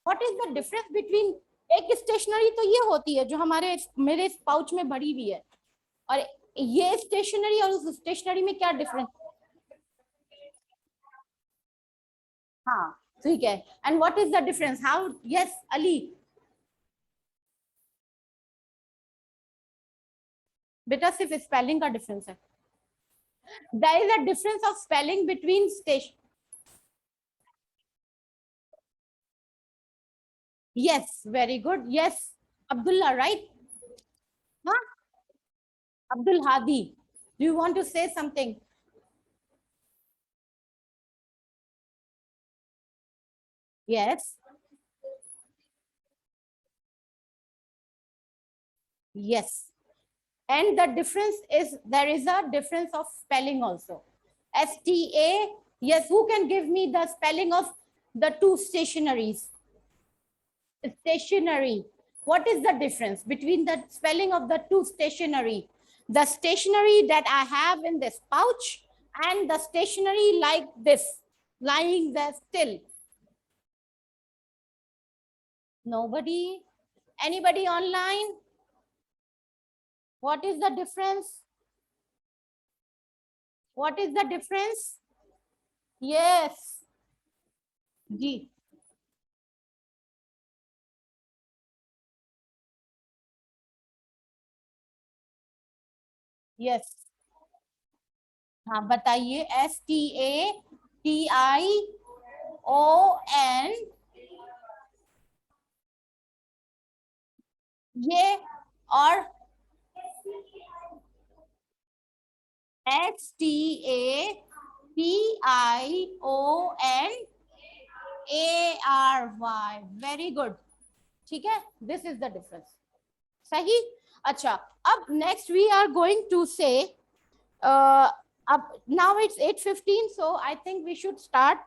What is the difference between, एक stationery तो ये होती है जो हमारे मेरे पाउच में भरी हुई है, और ये स्टेशनरी और उस स्टेशनरी में क्या डिफरेंस? हाँ ठीक है, and what is the difference? How, yes Ali, बेटा सिर्फ स्पेलिंग का डिफरेंस है. There is a difference of spelling between station. Yes very good, yes Abdullah right. हाँ Abdul Hadi, do you want to say something? Yes, yes, and the difference is there is a difference of spelling also. STA, yes, who can give me the spelling of the two stationaries? Stationary, what is the difference between the spelling of the two stationery? The stationery that I have in this pouch and the stationery like this, lying there still. Nobody? Anybody online? What is the difference? What is the difference? Yes. जी. Yes. हाँ बताइए. STATION, ये, और STATIONARY. Very good. ठीक है, this is the difference. सही. अच्छा, अब next we are going to say, अब now it's 8:15, so I think we should start.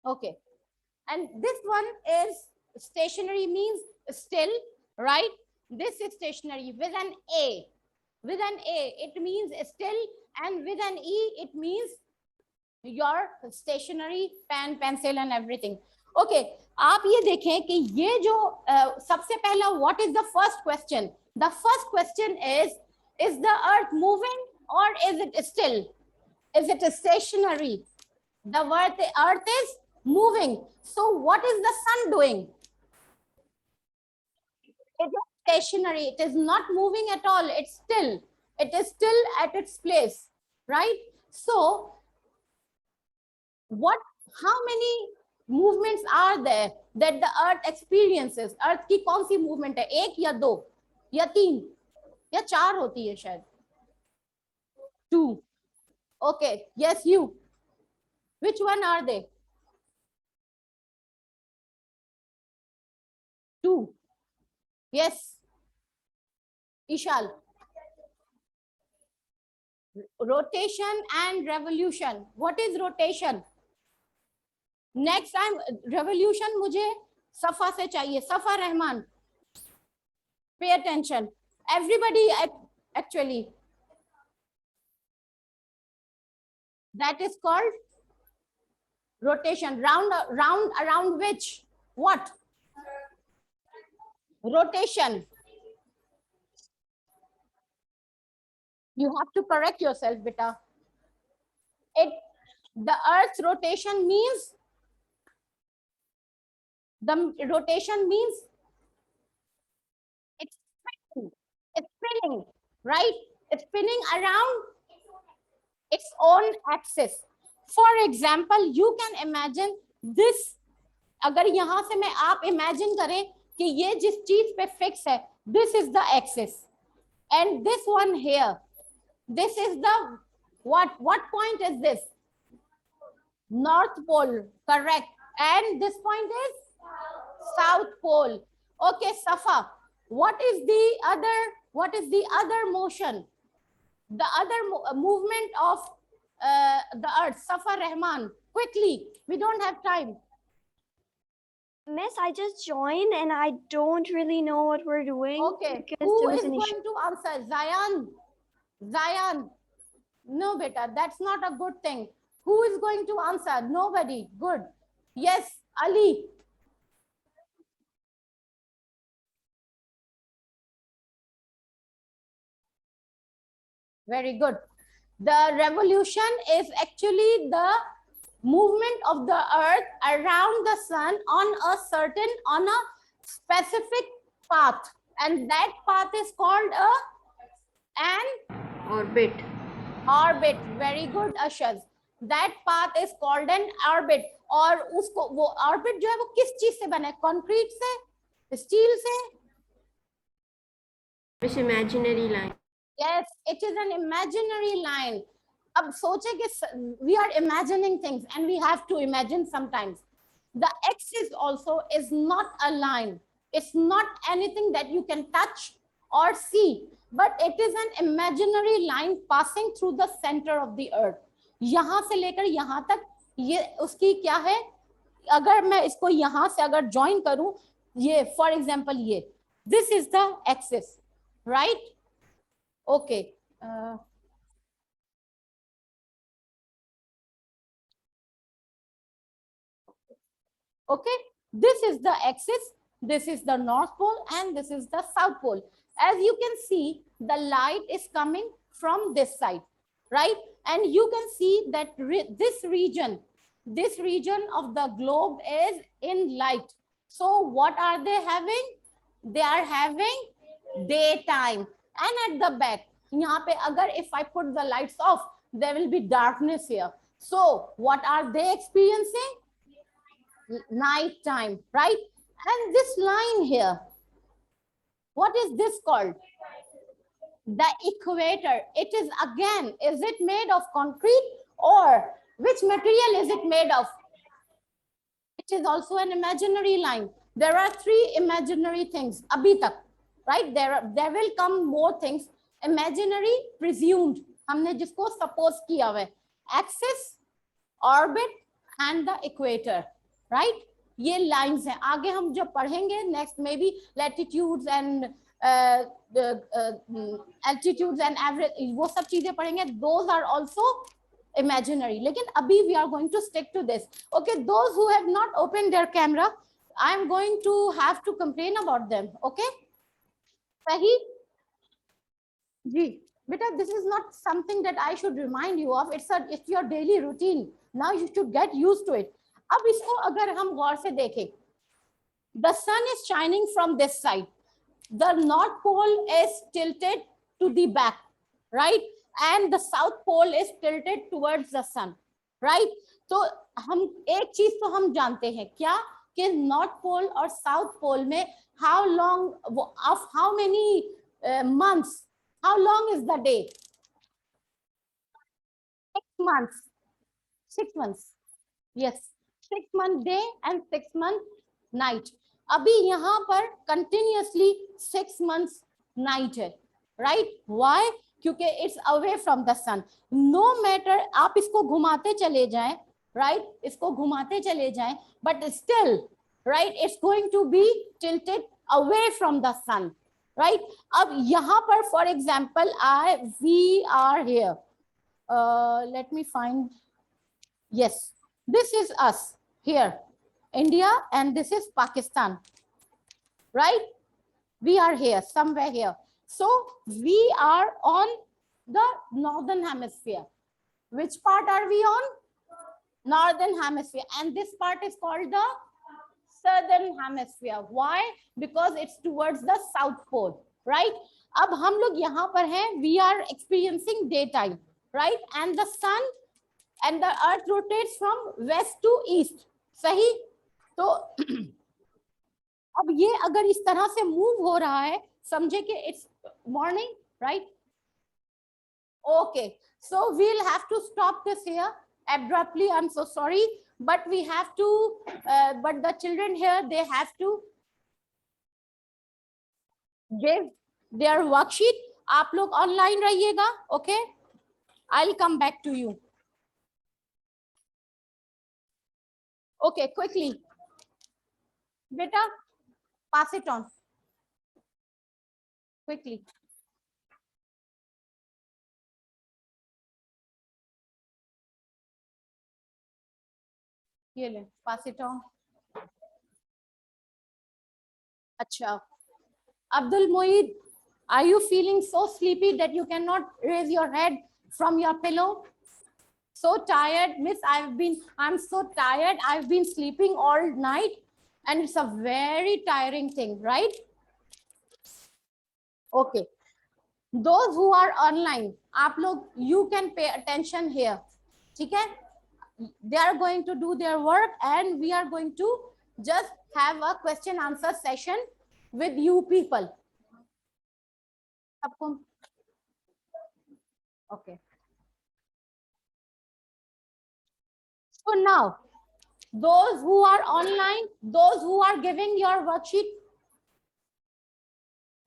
Okay, and this one is stationary, means still, right? This is stationary with an A. With an A, it means still, and with an E, it means your stationary pen, pencil and everything. Okay, आप ये देखें कि ये जो सबसे पहला, what is the first question? The first question is the earth moving or is it still? Is it stationary? The word earth is moving. So what is the sun doing? It is stationary. It is not moving at all. It's still. It is still at its place, right? So what, how many movements are there that the earth experiences? Earth की कौन सी movement है? एक या दो या तीन या चार होती है शायद? Two. Okay. Yes, you. Which one are they? Two. Yes. Ishal. Rotation and revolution. What is rotation? Next time revolution मुझे सफा से चाहिए. सफा Rahman, pay attention everybody. Actually that is called rotation. Round around which? What? Rotation. You have to correct yourself, beta. It, the earth's rotation means, the rotation means it's spinning. It's spinning, right? It's spinning around its own axis. For example, you can imagine this. अगर यहां से मैं, आप imagine करें कि ये जिस चीज पे फिक्स है, this is the axis, and this one here, this is the, what point is this? North pole, correct. And this point is south pole. Okay, Safa, what is the other motion, the other movement of the earth? Safa Rahman, quickly, we don't have time. Miss, I just joined and I don't really know what we're doing. Okay, Because who there was is an issue. going to answer? Zayan. Zayan. No, beta, that's not a good thing. Who is going to answer? Nobody. Good. Yes, Ali. Very good. The revolution is actually the movement of the earth around the sun on a specific path, and that path is called an orbit. orbit. Very good, Ashaz. That path is called an orbit. और उसको वो orbit जो है वो किस चीज से बना है? कंक्रीट से, स्टील से? It's imaginary line. Yes, it is an imaginary line. अब सोचे कि we are imagining things and we have to imagine sometimes. The axis also is not a line. It's not anything that you can touch or see, but it is an imaginary line passing through the center of the earth. यहाँ से लेकर यहाँ तक ये उसकी क्या है? अगर मैं इसको यहाँ से अगर join करूँ, ये for example ये, this is the axis, right? Okay. Okay, this is the axis, this is the North Pole, and this is the South Pole. As you can see, the light is coming from this side, right? And you can see that this region of the globe is in light. So what are they having? They are having daytime. And at the back, यहाँ पे अगर if I put the lights off, there will be darkness here. So what are they experiencing? Night time, right? And this line here, what is this called? The equator. It is again, is it made of concrete or which material is it made of? It is also an imaginary line. There are three imaginary things abhi tak, right? There will come more things. Imaginary, presumed, हमने जिसको suppose किया हुआ है, axis, orbit and the equator, right? ये lines हैं. आगे हम जब पढ़ेंगे next maybe latitudes and altitudes and average, वो सब चीजें पढ़ेंगे. Those are also imaginary. लेकिन अभी we are going to stick to this. Okay, those who have not opened their camera, I am going to have to complain about them. Okay? सही? जी. Beta, this is not something that I should remind you of. It's your daily routine. Now you should get used to it. अब इसको अगर हम गौर से देखें, the sun is shining from this side. The North Pole is tilted to the back, right? And the South Pole is tilted towards the sun, right? तो हम एक चीज तो हम जानते हैं क्या कि North Pole और South Pole में how long of how many months, how long is the day? 6 months. 6 months. Yes. 6 month day and 6 month night. अभी यहाँ पर continuously 6 months night है, right? Why? क्योंकि it's away from the sun. No matter आप इसको घुमाते चले जाएं, right? इसको घुमाते चले जाएं, but still, right? It's going to be tilted away from the sun, right? अब यहाँ पर, for example, we are here. Let me find. Yes, this is us here, India, and this is Pakistan, right? We are here, somewhere here. So we are on the northern hemisphere. Which part are we on? Northern hemisphere. And this part is called the southern hemisphere. Why? Because it's towards the South Pole, right? अब हम लोग यहाँ पर हैं, we are experiencing daytime, right? And the sun and the earth rotates from west to east. सही? तो अब ये अगर इस तरह से मूव हो रहा है, समझे कि it's morning, right? Okay, so we'll have to stop this here abruptly. I'm so sorry, but we have to, but the children here, they have to give their worksheet. आप लोग online रहिएगा, okay? I'll come back to you. Okay, quickly. Beta, pass it on quickly. ये ले, pass it on. अच्छा. Abdul Moeed, are you feeling so sleepy that you cannot raise your head from your pillow? So tired, miss. I'm so tired. I've been sleeping all night, and it's a very tiring thing, right? Okay. Those who are online, आप लोग, you can pay attention here. ठीक है? They are going to do their work, and we are going to just have a question answer session with you people. सबको? Okay. So now, those who are online, those who are giving your worksheet,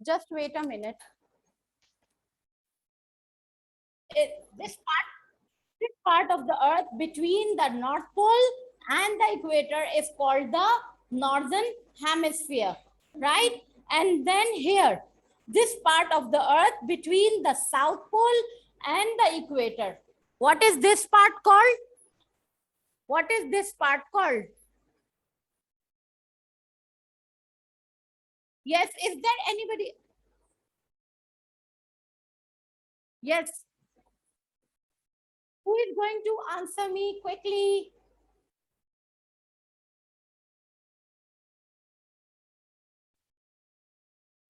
just wait a minute. This part of the earth between the North Pole and the equator is called the northern hemisphere, right? And then here, this part of the earth between the South Pole and the equator. What is this part called? What is this part called? Yes, is there anybody? Yes. Who is going to answer me quickly?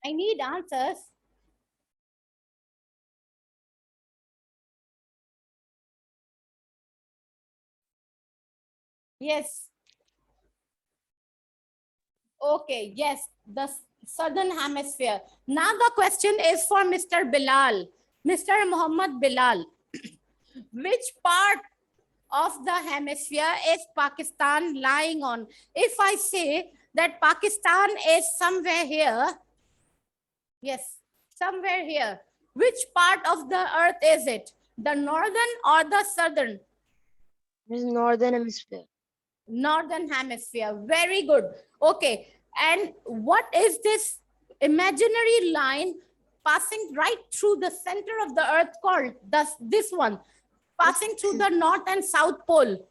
I need answers. Yes. Okay, yes, the southern hemisphere. Now the question is for Mr. Bilal, Mr. Muhammad Bilal. Which part of the hemisphere is Pakistan lying on? If I say that Pakistan is somewhere here, yes, somewhere here, which part of the earth is it? The northern or the southern? It is northern hemisphere. Northern hemisphere. Very good. Okay. And what is this imaginary line passing right through the center of the earth called? This one, passing through the north and south pole.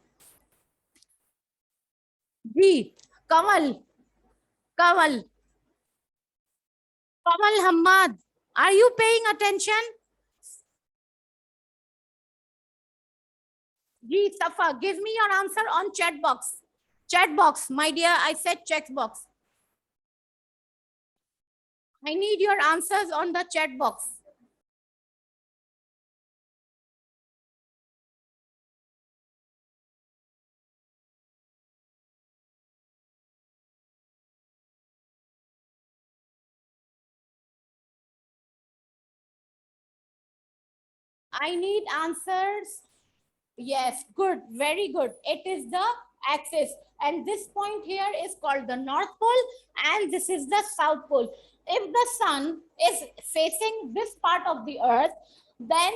G. Kamal. Kamal. Kamal Hamad. Are you paying attention? G. Safa. Give me your answer on chat box. Chat box, my dear. I said chat box. I need your answers on the chat box. I need answers. Yes, good, very good. It is the axis. And this point here is called the North Pole, and this is the South Pole. If the sun is facing this part of the earth, then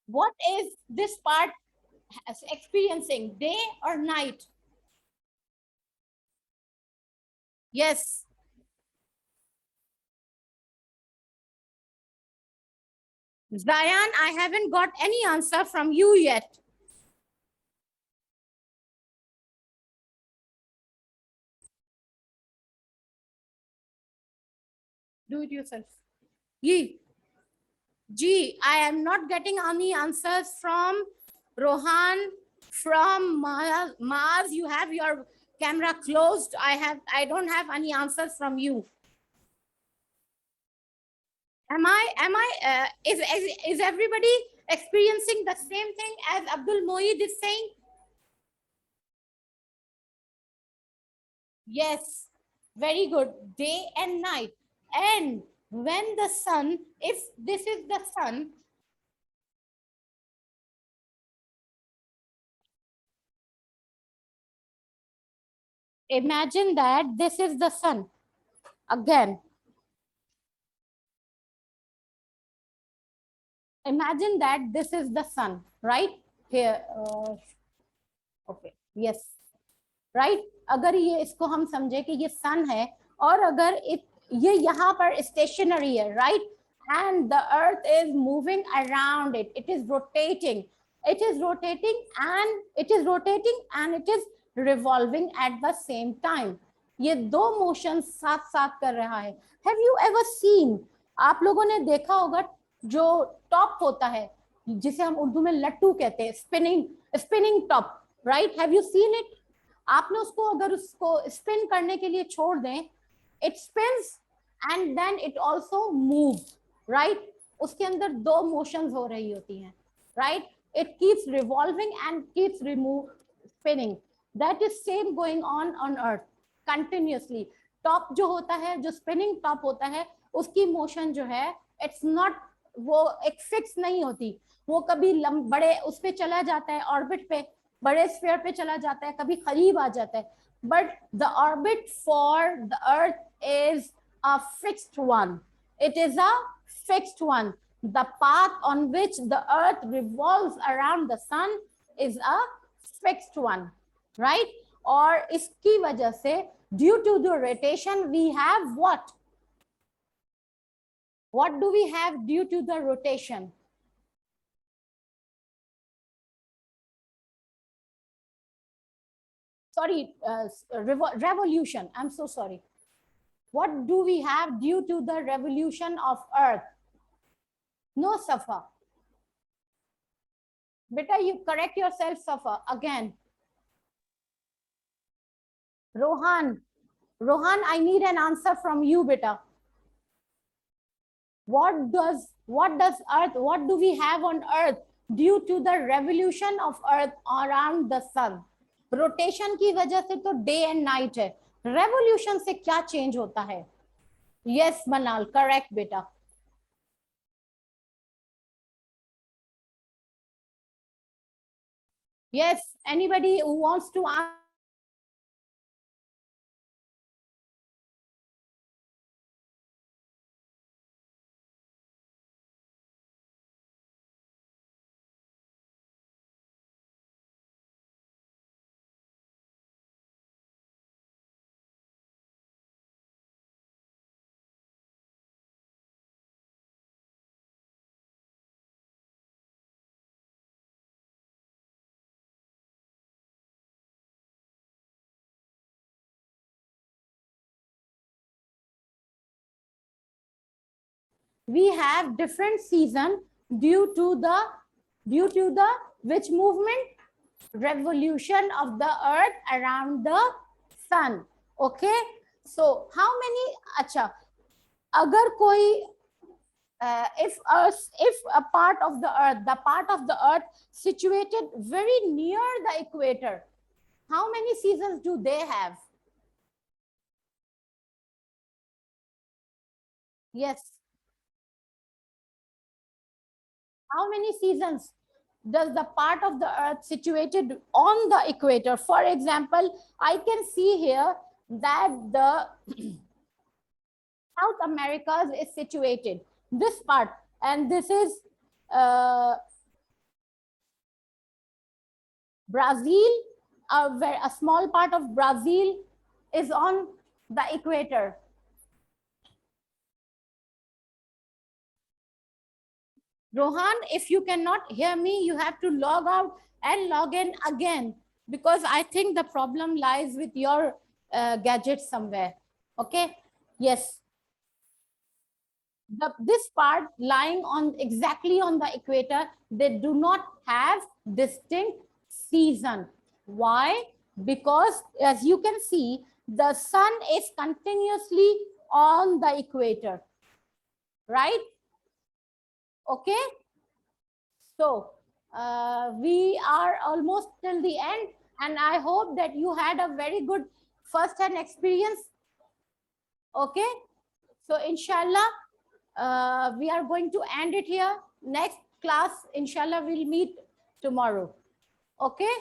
what is this part experiencing, day or night? Yes. Zayan, I haven't got any answer from you yet. Do it yourself. Ye. G, I am not getting any answers from Rohan, from Mars. You have your camera closed. I don't have any answers from you. Is everybody experiencing the same thing as Abdul Moeed is saying? Yes, very good. Day and night. And when the sun, if this is the sun, imagine that this is the sun. Again, imagine that this is the sun, right? Here, okay, yes, right? अगर ये इसको हम समझे कि ये सन है और अगर ये यहाँ पर स्टेशनरी है, right, and the earth is moving around it, it is rotating and it is revolving at the same time. ये दो मोशन साथ साथ कर रहा है. Have you ever seen, आप लोगों ने देखा होगा जो टॉप होता है जिसे हम उर्दू में लट्टू कहते हैं, spinning top, right? Have you seen it? आपने उसको अगर उसको स्पिन करने के लिए छोड़ दें, it spins and then it also moves, right? उसके अंदर दो मोशंस हो रही होती हैं, right? It keeps revolving and keeps spinning. That is same going on earth continuously. Top जो होता है, जो स्पिनिंग टॉप होता है, उसकी मोशन जो है इट्स नॉट, वो एक फिक्स नहीं होती, वो कभी बड़े उस पे चला जाता है, ऑर्बिट पे, बड़े स्फीयर पे चला जाता है, कभी करीब आ जाता है. But the orbit for the earth is a fixed one. It is a fixed one. The path on which the earth revolves around the sun is a fixed one, right? और इसकी वजह से due to the rotation we have what? What do we have due to the rotation? Sorry, revolution. I'm so sorry. What do we have due to the revolution of earth? No, Safa. Beta, you correct yourself, Safa, again. Rohan, I need an answer from you, beta. What do we have on earth due to the revolution of earth around the sun? Rotation की वजह से तो day and night है, revolution से क्या change होता है? Yes Manal, correct बेटा. Yes, anybody who wants to answer? We have different season due to the which movement? Revolution of the earth around the sun. Okay, so how many? अच्छा, अगर कोई if a part of the earth situated very near the equator, how many seasons do they have? Yes. How many seasons does the part of the earth situated on the equator? For example, I can see here that the South Americas is situated, this part, and this is Brazil. A small part of Brazil is on the equator. Rohan, if you cannot hear me, you have to log out and log in again, because I think the problem lies with your gadget somewhere. Okay, yes. This part lying on exactly on the equator, they do not have distinct season. Why? Because as you can see, the sun is continuously on the equator, right? Okay, so we are almost till the end, and I hope that you had a very good first-hand experience. Okay, so inshallah we are going to end it here. Next class inshallah we'll meet tomorrow. Okay.